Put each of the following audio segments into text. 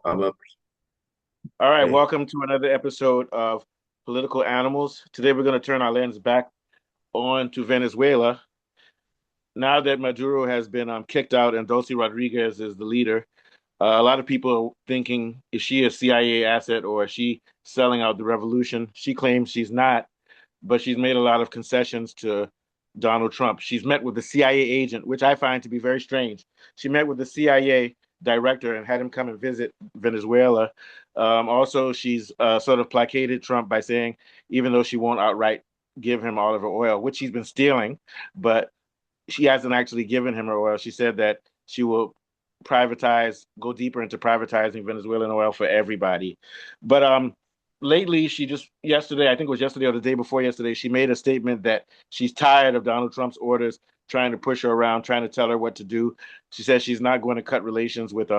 I'm a All right, hey. welcome to another episode of Political Animals. Today we're going to turn our lens back on to Venezuela. Now that Maduro has been kicked out and Dulce Rodriguez is the leader, a lot of people are thinking, is she a CIA asset or is she selling out the revolution? She claims she's not, but she's made a lot of concessions to Donald Trump. She's met with the CIA agent, which I find to be very strange. She met with the CIA director and had him come and visit Venezuela. Also, she's sort of placated Trump by saying, even though she won't outright give him all of her oil, which she's been stealing, but she hasn't actually given him her oil. She said that she will go deeper into privatizing Venezuelan oil for everybody. But lately, she just yesterday, I think it was yesterday or the day before yesterday, she made a statement that she's tired of Donald Trump's orders, trying to push her around, trying to tell her what to do. She says she's not going to cut relations with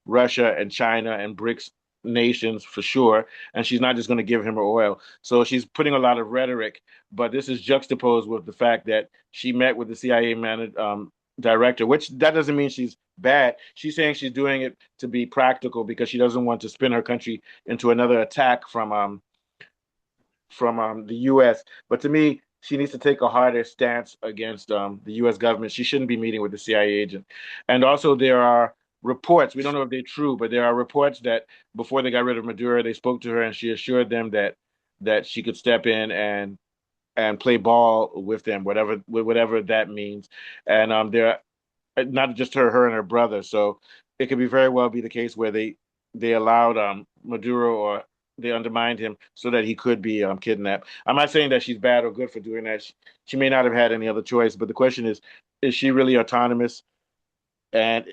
Russia and China and BRICS nations for sure, and she's not just going to give him her oil. So she's putting a lot of rhetoric, but this is juxtaposed with the fact that she met with the CIA director, which that doesn't mean she's bad. She's saying she's doing it to be practical because she doesn't want to spin her country into another attack from the U.S. But to me, she needs to take a harder stance against the U.S. government. She shouldn't be meeting with the CIA agent. And also, there are reports. We don't know if they're true, but there are reports that before they got rid of Maduro, they spoke to her and she assured them that she could step in and play ball with them, whatever that means. And they're not just her and her brother. So it could be very well be the case where they allowed Maduro or they undermined him so that he could be kidnapped. I'm not saying that she's bad or good for doing that. She may not have had any other choice, but the question is she really autonomous? And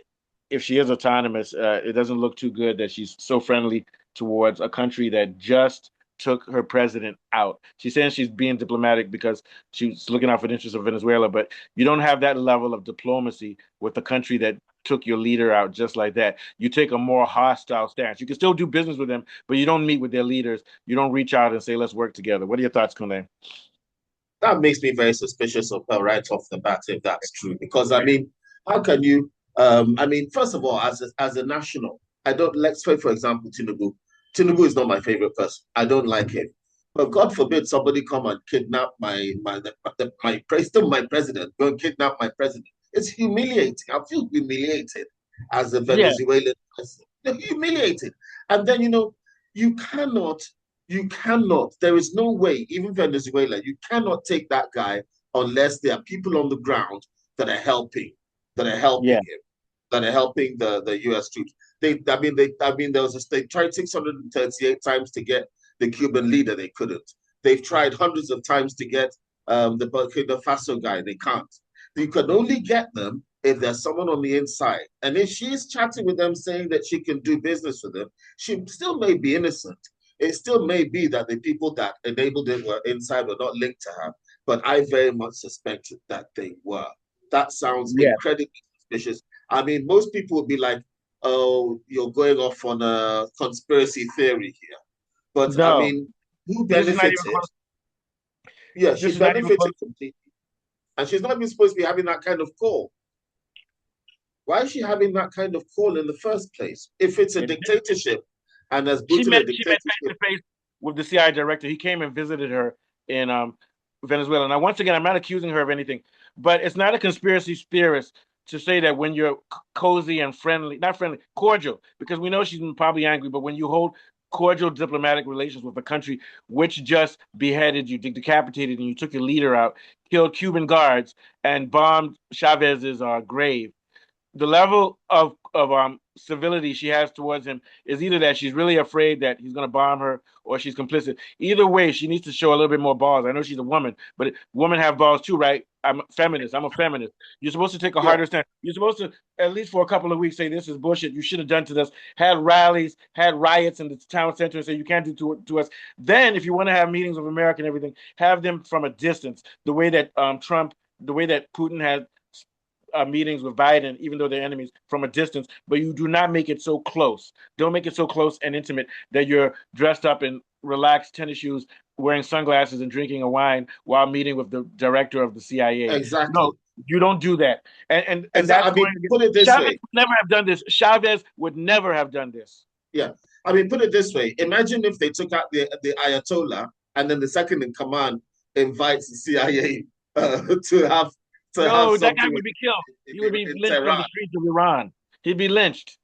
if she is autonomous, it doesn't look too good that she's so friendly towards a country that just took her president out. She's saying she's being diplomatic because she's looking out for the interests of Venezuela, but you don't have that level of diplomacy with a country that took your leader out just like that. You take a more hostile stance. You can still do business with them, but you don't meet with their leaders. You don't reach out and say, let's work together. What are your thoughts, Kunle? That makes me very suspicious of her right off the bat if that's true. Because I mean, how can you I mean, first of all, as a national, I don't let's say for example, Tinubu. Tinubu is not my favorite person. I don't like him. But God forbid somebody come and kidnap still my president, go and kidnap my president. It's humiliating. I feel humiliated as a Yeah, Venezuelan president. They're humiliated. And then you cannot there is no way, even Venezuela, you cannot take that guy unless there are people on the ground that are helping, that are helping yeah, him, that are helping the US troops. There was they tried 638 times to get the Cuban leader, they couldn't. They've tried hundreds of times to get the Burkina Faso guy, they can't. You can only get them if there's someone on the inside. And if she's chatting with them saying that she can do business with them, she still may be innocent. It still may be that the people that enabled it were inside were not linked to her, but I very much suspected that they were. That sounds yeah. incredibly suspicious. I mean, most people would be like, oh, you're going off on a conspiracy theory here. But I No, mean, who this is not even benefited? close. Yeah, she This is not even close. benefited completely. And she's not even supposed to be having that kind of call. Why is she having that kind of call in the first place? If it's a dictatorship and as brutal a She met face dictatorship, to face with the CIA director. He came and visited her in Venezuela. Now, once again, I'm not accusing her of anything, but it's not a conspiracy theorist to say that when you're cozy and friendly, not friendly, cordial, because we know she's probably angry, but when you hold cordial diplomatic relations with a country which just beheaded you, decapitated, and you took your leader out, killed Cuban guards, and bombed Chavez's grave, the level of civility she has towards him is either that she's really afraid that he's going to bomb her or she's complicit. Either way, she needs to show a little bit more balls. I know she's a woman, but women have balls too, right? I'm a feminist. I'm a feminist. You're supposed to take a yeah, harder stand. You're supposed to, at least for a couple of weeks, say this is bullshit. You should have done to this. Had rallies, had riots in the town center, and say you can't do to us. Then, if you want to have meetings with America and everything, have them from a distance. The way that Putin had meetings with Biden, even though they're enemies, from a distance, but you do not make it so close. Don't make it so close and intimate that you're dressed up in relaxed tennis shoes, wearing sunglasses and drinking a wine while meeting with the director of the CIA. No, exactly. you don't do that. And Exactly. that's I mean, going against put it this Chavez way. would never have done this. Chavez would never have done this. Yeah. I mean, put it this way. Imagine if they took out the Ayatollah and then the second in command invites the CIA to have No, that guy something would be killed. He would be in lynched on the Tehran. streets of Iran. He'd be lynched.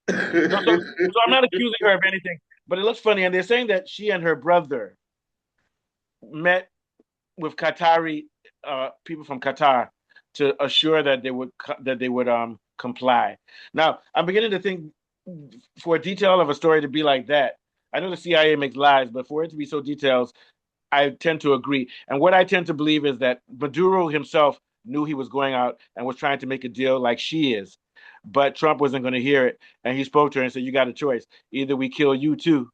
No, so I'm not accusing her of anything, but it looks funny. And they're saying that she and her brother met with Qatari people from Qatar to assure that they would comply. Now, I'm beginning to think for a detail of a story to be like that. I know the CIA makes lies, but for it to be so detailed, I tend to agree. And what I tend to believe is that Maduro himself knew he was going out and was trying to make a deal like she is. But Trump wasn't going to hear it. And he spoke to her and said, "You got a choice. Either we kill you too,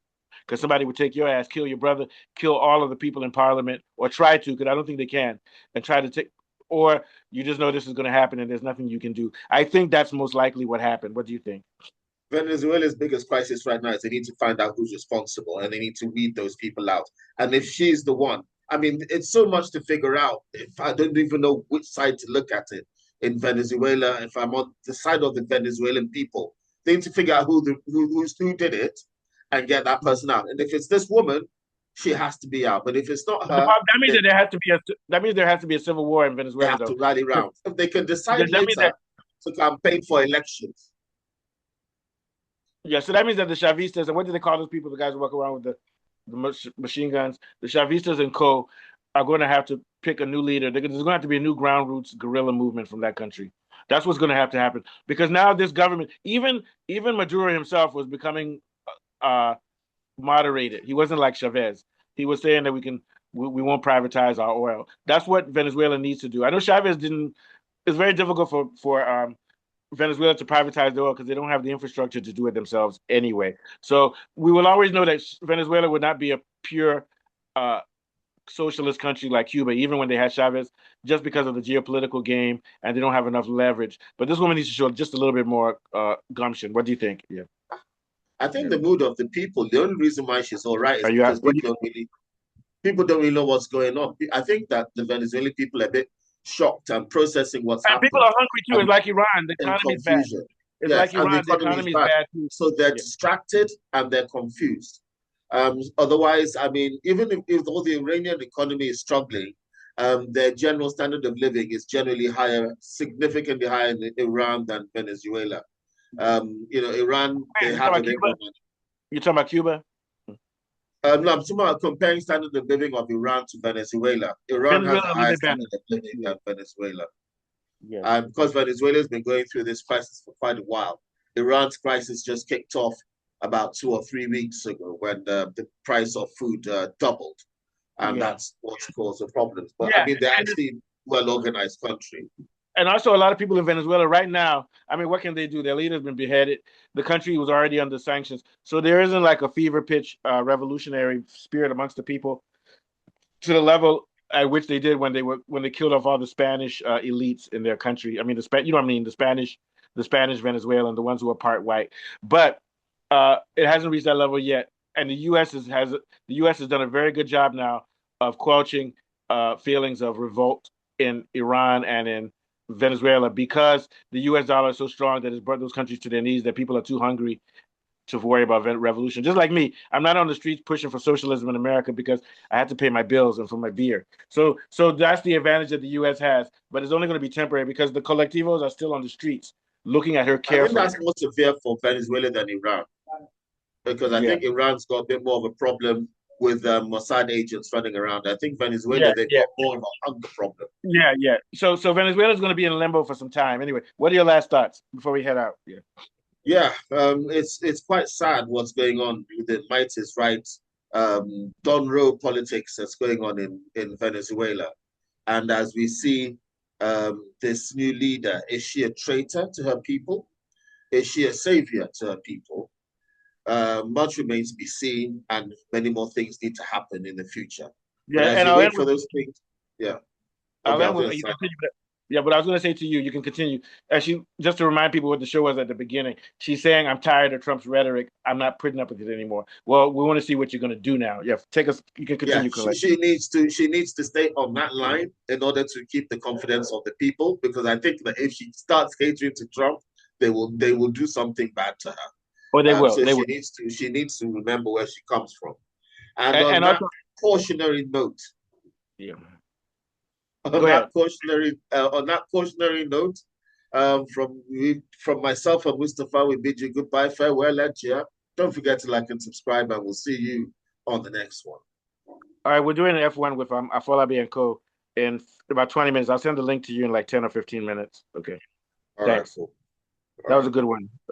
because somebody would take your ass, kill your brother, kill all of the people in parliament, or try to, because I don't think they can, and try to take, or you just know this is going to happen and there's nothing you can do." I think that's most likely what happened. What do you think? Venezuela's biggest crisis right now is they need to find out who's responsible and they need to weed those people out. And if she's the one, I mean, it's so much to figure out. If I don't even know which side to look at it in Venezuela, if I'm on the side of the Venezuelan people, they need to figure out who did it and get that person out. And if it's this woman, she has to be out. But if it's not But the her, problem, that means then that there has to be a civil war in they Venezuela, have to though. rally round. If they can decide That means later that to campaign for elections. Yeah, so that means that the Chavistas, and what do they call those people? The guys who walk around with the machine guns, the Chavistas and co. are going to have to pick a new leader. There's going to have to be a new ground roots guerrilla movement from that country. That's what's going to have to happen because now this government, even Maduro himself, was becoming uh, moderated. He wasn't like Chavez. He was saying that we won't privatize our oil. That's what Venezuela needs to do. I know Chavez didn't. It's very difficult for Venezuela to privatize the oil because they don't have the infrastructure to do it themselves anyway. So we will always know that Venezuela would not be a pure uh, socialist country like Cuba, even when they had Chavez, just because of the geopolitical game and they don't have enough leverage. But this woman needs to show just a little bit more gumption. What do you think? Yeah. I think Yeah. the mood of the people, the only reason why she's all right is Are you because what do people don't really know what's going on. I think that the Venezuelan people are a bit shocked and processing what's and people happened are hungry too. and It's like Iran. The in economy is bad. confusion. It's Yes, like and the Iran. The economy is economy is bad. bad too. So they're Yeah. distracted and they're confused. Otherwise, I mean, even if all the Iranian economy is struggling, their general standard of living is generally higher, significantly higher in Iran than Venezuela. Iran, they You talking have a about bit Cuba? more money. You talking about Cuba? No, I'm talking about comparing standard of living of Iran to Venezuela. Iran has Venezuela a a little higher bit better. standard of living Yeah. than Venezuela. Yeah. And because Venezuela has been going through this crisis for quite a while, Iran's crisis just kicked off about 2 or 3 weeks ago when the price of food doubled. And Yeah. that's what's caused the problems. But I Yeah. mean, they're And actually well organized country. and also a lot of people in Venezuela right now. I mean, what can they do? Their leader's been beheaded. The country was already under sanctions, so there isn't like a fever pitch revolutionary spirit amongst the people to the level at which they did when they killed off all the Spanish elites in their country. I mean, you know what I mean, the Spanish Venezuelan, the ones who are part white. But it hasn't reached that level yet, and the U.S. has done a very good job now of quelching feelings of revolt in Iran and in Venezuela because the U.S. dollar is so strong that it's brought those countries to their knees that people are too hungry to worry about revolution. Just like me, I'm not on the streets pushing for socialism in America because I have to pay my bills and for my beer. So that's the advantage that the U.S. has, but it's only going to be temporary because the collectivos are still on the streets looking at her I think carefully. that's more severe for Venezuela than Iran because I Yeah, think Iran's got a bit more of a problem with Mossad agents running around. I think yeah, Venezuela, they've yeah, got more of a hunger problem. yeah, yeah. So Venezuela is going to be in limbo for some time. Anyway, what are your last thoughts before we head out? Yeah, Yeah, it's quite sad what's going on with the might is right Don Road politics that's going on in Venezuela. And as we see this new leader, is she a traitor to her people? Is she a savior to her people? Much remains to be seen, and many more things need to happen in the future. But yeah, as and we wait for those things, yeah, I'll okay, I end was with going to you say, continue. Yeah, but I was going to say to you, you can continue. As she just to remind people what the show was at the beginning. She's saying, "I'm tired of Trump's rhetoric. I'm not putting up with it anymore." Well, we want to see what you're going to do now. Yeah, take us. You can yeah, continue, Colette. she needs to stay on that line in order to keep the confidence of the people. Because I think that if she starts catering to Trump, they will do something bad to her. Oh, they will. So They will. she needs to remember where she comes from. And And also, cautionary note, yeah. on Go ahead. that cautionary note, from myself and Mustafa, we bid you goodbye, farewell, and cheer. Don't forget to like and subscribe, and we'll see you on the next one. All right, we're doing an F1 with Afolabi and Co. in about 20 minutes. I'll send the link to you in like 10 or 15 minutes. Okay. All right, Thanks. cool. All That was right. a good one.